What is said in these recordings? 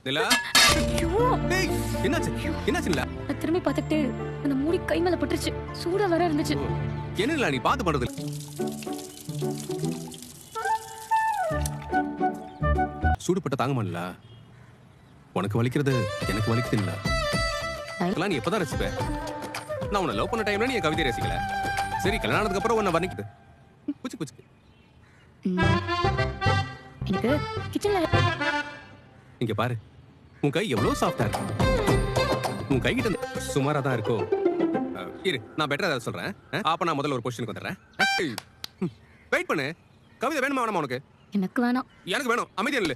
நிலா ஐயோ டேய் என்னாச்சு என்னாச்சுல நான் திரும்பி பார்த்துட்டு அந்த மூடி கை மேல பட்டுருச்சு. சூடா வேற இருந்துச்சு. என்னல நீ பாத்து பண்றது சூடுபட்ட தாங்க முடியல. உனக்கு வலிக்கிறது எனக்கு வலிக்குது இல்ல. அதெல்லாம் நீ எப்பதான் ரசிப்ப? நான் உன்னை லவ் பண்ண டைம்ல நீ என் கவிதை ரசிக்கல. சரி கல்யாணத்துக்கு அப்புறம் உன்னை வர்ணிக்குது. புச்சு புச்சு. எனக்கு கிச்சன்ல இங்க பாரு. உன் கை எவ்வளவு சாஃப்டா இருக்கு. உன் கை கிட்ட சுமாரா தான் இருக்கோ. இரு நான் பெட்டரா ஏதாவது சொல்றேன். அப்ப நான் முதல்ல ஒரு பொசிஷனுக்கு வந்துடுறேன். வெயிட் பண்ணு. கவிதை வேணுமா வேணாமா உனக்கு? எனக்கு வேணாம். எனக்கு வேணும். அமைதியா இல்ல.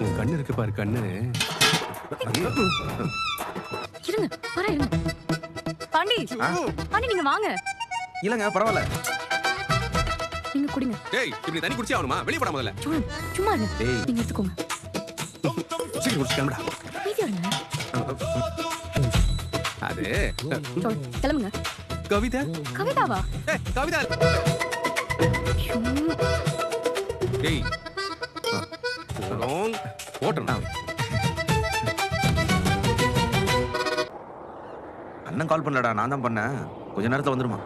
உன் கண்ணு இருக்கு பாரு கண்ணு. இருங்க வரேன் இருங்க. பாண்டி பாண்டி நீங்க வாங்க. இல்லங்க பரவாயில்ல. நீங்க குடிங்க. டேய் இப்படி தண்ணி குடிச்சே ஆகணுமா? வெளிய போடா முதல்ல. சும்மா இருங்க. நீங்க எடுத்துக்கோங்க. சீக்கிரம் குடிச்சு கிளம்புடா. அமைதியா இருங்க. அது கிளம்புங்க. கவிதா கவிதாவா? கவிதா டேய் ஓட்டணும். அண்ணன் கால் பண்ணலடா, நான் தான் பண்ணேன். கொஞ்ச நேரத்துல வந்துருமா?